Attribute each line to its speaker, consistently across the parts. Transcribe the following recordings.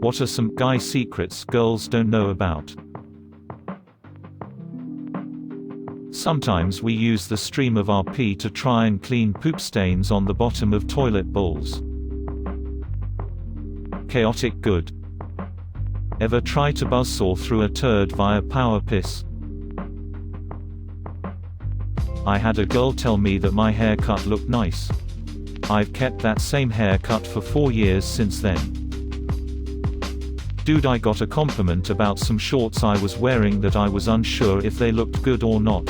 Speaker 1: What are some guy secrets girls don't know about? Sometimes we use the stream of our pee to try and clean poop stains on the bottom of toilet bowls. Chaotic good. Ever try to buzzsaw through a turd via power piss? I had a girl tell me that my haircut looked nice. I've kept that same haircut for 4 years since then. Dude, I got a compliment about some shorts I was wearing that I was unsure if they looked good or not.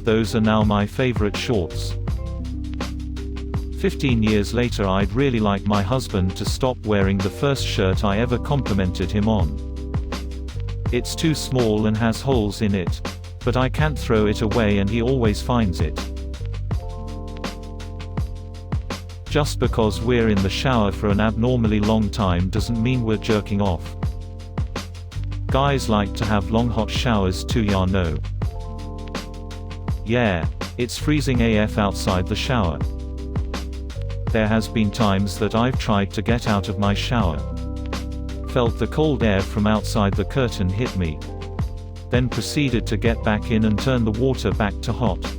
Speaker 1: Those are now my favorite shorts. 15 years later, I'd really like my husband to stop wearing the first shirt I ever complimented him on. It's too small and has holes in it. But I can't throw it away and he always finds it. Just because we're in the shower for an abnormally long time doesn't mean we're jerking off. Guys like to have long hot showers too, ya know. Yeah, it's freezing AF outside the shower. There has been times that I've tried to get out of my shower. Felt the cold air from outside the curtain hit me. Then proceeded to get back in and turn the water back to hot.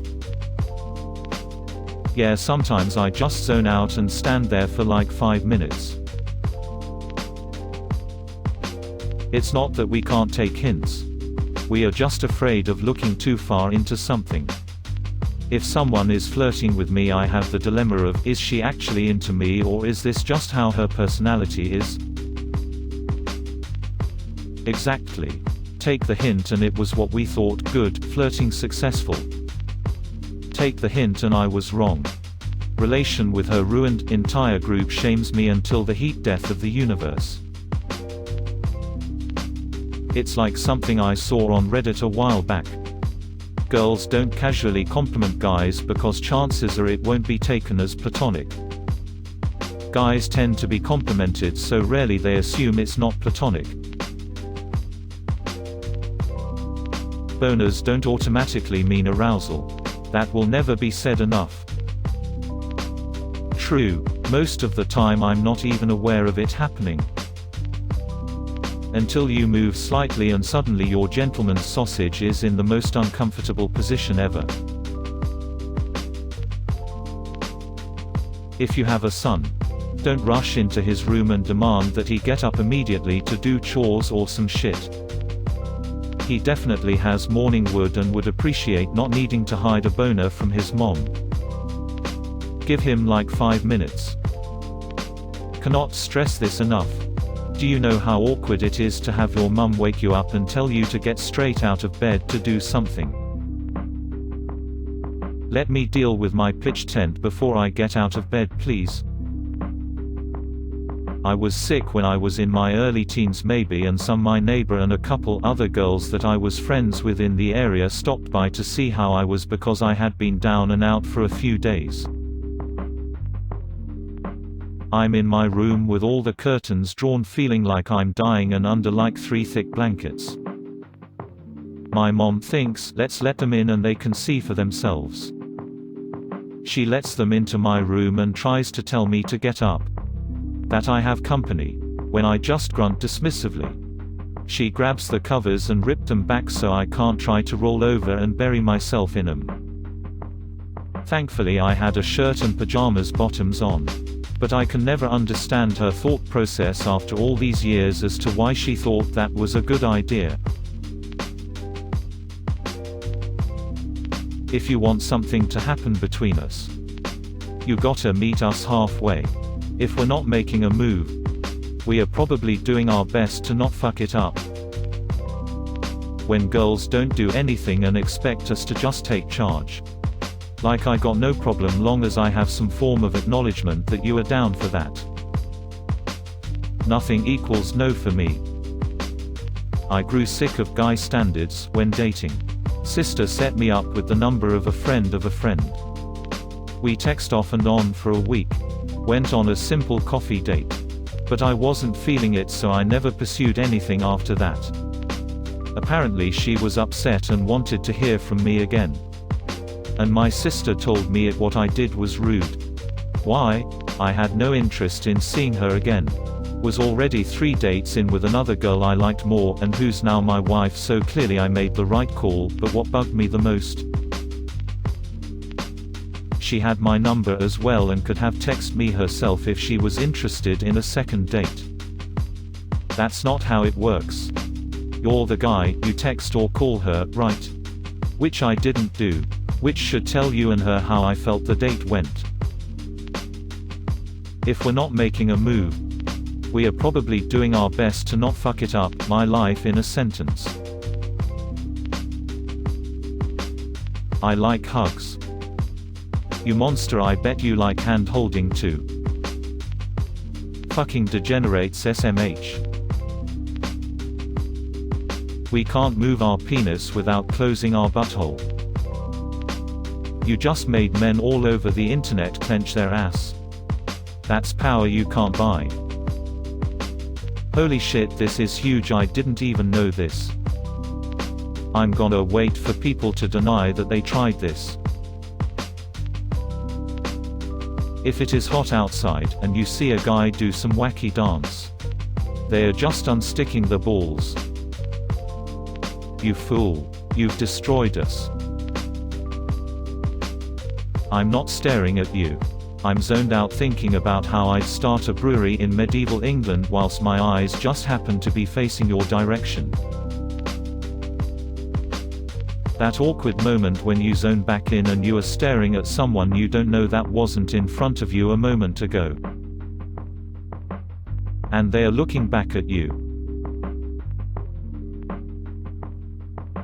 Speaker 1: Yeah, sometimes I just zone out and stand there for like 5 minutes. It's not that we can't take hints. We are just afraid of looking too far into something. If someone is flirting with me, I have the dilemma of, is she actually into me or is this just how her personality is? Exactly. Take the hint and it was what we thought, good, flirting successful. Take the hint and I was wrong. Relation with her ruined, entire group shames me until the heat death of the universe. It's like something I saw on Reddit a while back. Girls don't casually compliment guys because chances are it won't be taken as platonic. Guys tend to be complimented so rarely they assume it's not platonic. Boners don't automatically mean arousal. That will never be said enough. True, most of the time I'm not even aware of it happening. Until you move slightly and suddenly your gentleman's sausage is in the most uncomfortable position ever. If you have a son, don't rush into his room and demand that he get up immediately to do chores or some shit. He definitely has morning wood and would appreciate not needing to hide a boner from his mom. Give him like 5 minutes. Cannot stress this enough. Do you know how awkward it is to have your mum wake you up and tell you to get straight out of bed to do something? Let me deal with my pitch tent before I get out of bed, please. I was sick when I was in my early teens maybe, and my neighbor and a couple other girls that I was friends with in the area stopped by to see how I was because I had been down and out for a few days. I'm in my room with all the curtains drawn feeling like I'm dying and under like 3 thick blankets. My mom thinks, let's let them in and they can see for themselves. She lets them into my room and tries to tell me to get up. That I have company. When I just grunt dismissively. She grabs the covers and rips them back so I can't try to roll over and bury myself in them. Thankfully I had a shirt and pajamas bottoms on. But I can never understand her thought process after all these years as to why she thought that was a good idea. If you want something to happen between us, you gotta meet us halfway. If we're not making a move, we are probably doing our best to not fuck it up. When girls don't do anything and expect us to just take charge. Like I got no problem long as I have some form of acknowledgement that you are down for that. Nothing equals no for me. I grew sick of guy standards when dating. Sister set me up with the number of a friend of a friend. We text off and on for a week. Went on a simple coffee date. But I wasn't feeling it, so I never pursued anything after that. Apparently she was upset and wanted to hear from me again. And my sister told me what I did was rude. Why? I had no interest in seeing her again. Was already 3 dates in with another girl I liked more and who's now my wife, so clearly I made the right call. But what bugged me the most? She had my number as well and could have texted me herself if she was interested in a second date. That's not how it works. You're the guy, you text or call her, right? Which I didn't do. Which should tell you and her how I felt the date went. If we're not making a move, we are probably doing our best to not fuck it up. My life in a sentence. I like hugs. You monster, I bet you like hand-holding too. Fucking degenerates SMH. We can't move our penis without closing our butthole. You just made men all over the internet clench their ass. That's power you can't buy. Holy shit, this is huge, I didn't even know this. I'm gonna wait for people to deny that they tried this. If it is hot outside, and you see a guy do some wacky dance, they are just unsticking the balls. You fool. You've destroyed us. I'm not staring at you. I'm zoned out thinking about how I'd start a brewery in medieval England whilst my eyes just happen to be facing your direction. That awkward moment when you zone back in and you are staring at someone you don't know that wasn't in front of you a moment ago. And they are looking back at you.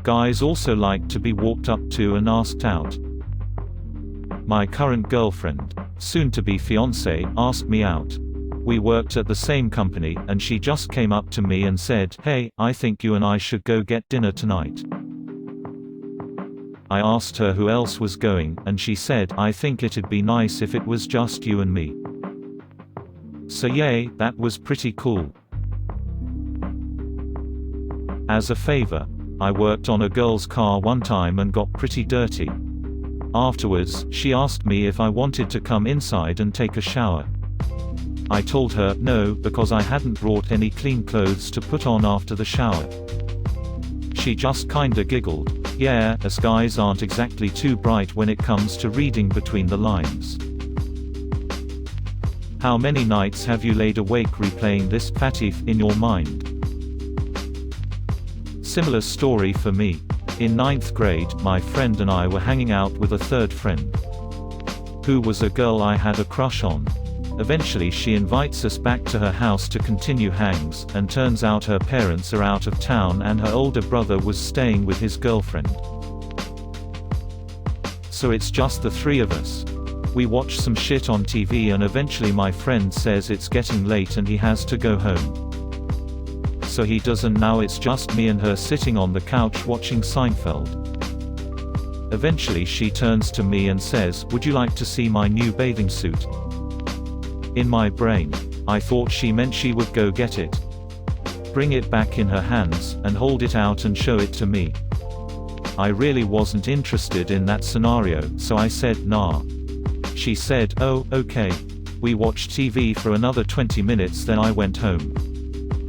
Speaker 1: Guys also like to be walked up to and asked out. My current girlfriend, soon-to-be fiancé, asked me out. We worked at the same company, and she just came up to me and said, "Hey, I think you and I should go get dinner tonight." I asked her who else was going, and she said, "I think it'd be nice if it was just you and me." So yay, that was pretty cool. As a favor, I worked on a girl's car one time and got pretty dirty. Afterwards, she asked me if I wanted to come inside and take a shower. I told her no, because I hadn't brought any clean clothes to put on after the shower. She just kinda giggled. Yeah, us guys aren't exactly too bright when it comes to reading between the lines. How many nights have you laid awake replaying this fatif in your mind? Similar story for me. In 9th grade, my friend and I were hanging out with a third friend, who was a girl I had a crush on. Eventually she invites us back to her house to continue hangs, and turns out her parents are out of town and her older brother was staying with his girlfriend. So it's just the three of us. We watch some shit on TV and eventually my friend says it's getting late and he has to go home. So he does, and now it's just me and her sitting on the couch watching Seinfeld. Eventually she turns to me and says, "Would you like to see my new bathing suit?" In my brain, I thought she meant she would go get it, bring it back in her hands, and hold it out and show it to me. I really wasn't interested in that scenario, so I said nah. She said, "Oh, okay." We watched TV for another 20 minutes, then I went home.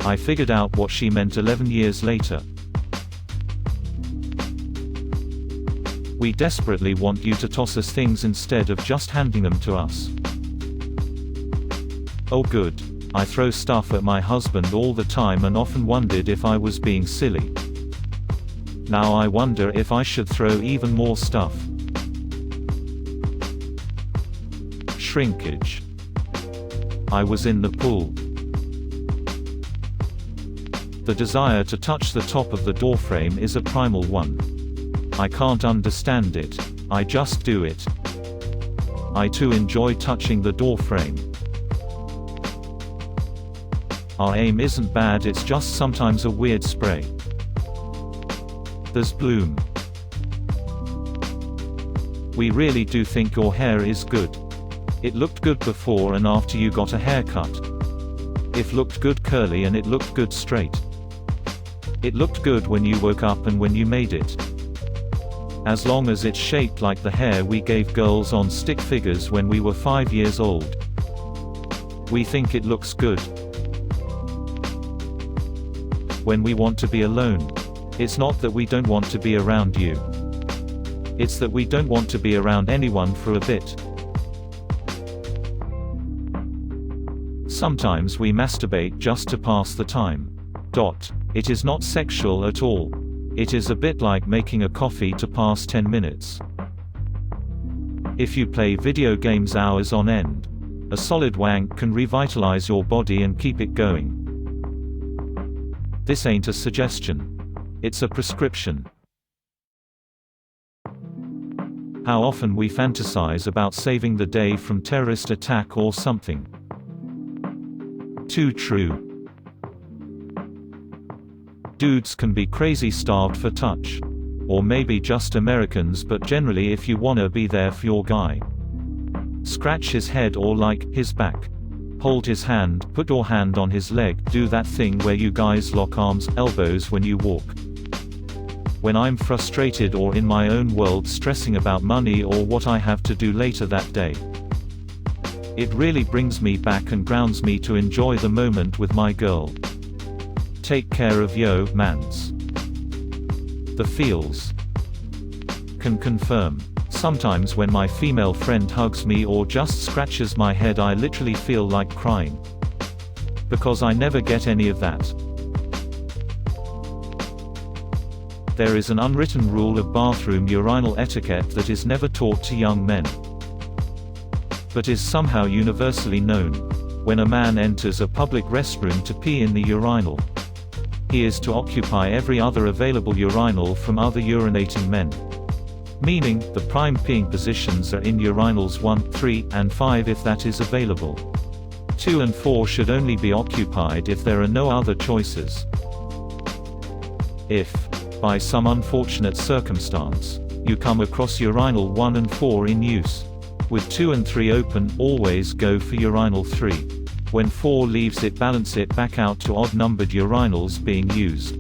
Speaker 1: I figured out what she meant 11 years later. We desperately want you to toss us things instead of just handing them to us. Oh good. I throw stuff at my husband all the time and often wondered if I was being silly. Now I wonder if I should throw even more stuff. Shrinkage. I was in the pool. The desire to touch the top of the doorframe is a primal one. I can't understand it. I just do it. I too enjoy touching the doorframe. Our aim isn't bad, it's just sometimes a weird spray. There's bloom. We really do think your hair is good. It looked good before and after you got a haircut. It looked good curly and it looked good straight. It looked good when you woke up and when you made it. As long as it's shaped like the hair we gave girls on stick figures when we were 5 years old. We think it looks good. when we want to be alone. It's not that we don't want to be around you. It's that we don't want to be around anyone for a bit. Sometimes we masturbate just to pass the time. It is not sexual at all. It is a bit like making a coffee to pass 10 minutes. If you play video games hours on end, a solid wank can revitalize your body and keep it going. This ain't a suggestion. It's a prescription. How often we fantasize about saving the day from terrorist attack or something. Too true. Dudes can be crazy starved for touch. Or maybe just Americans, but generally if you wanna be there for your guy. Scratch his head or like his back. Hold his hand, put your hand on his leg, do that thing where you guys lock arms, elbows when you walk. When I'm frustrated or in my own world stressing about money or what I have to do later that day. It really brings me back and grounds me to enjoy the moment with my girl. Take care of yo, mans. The feels. Can confirm. Sometimes when my female friend hugs me or just scratches my head I literally feel like crying. Because I never get any of that. There is an unwritten rule of bathroom urinal etiquette that is never taught to young men, but is somehow universally known. When a man enters a public restroom to pee in the urinal, he is to occupy every other available urinal from other urinating men. Meaning, the prime peeing positions are in urinals 1, 3, and 5 if that is available. 2 and 4 should only be occupied if there are no other choices. If, by some unfortunate circumstance, you come across urinal 1 and 4 in use, with 2 and 3 open, always go for urinal 3. When 4 leaves it, balance it back out to odd-numbered urinals being used.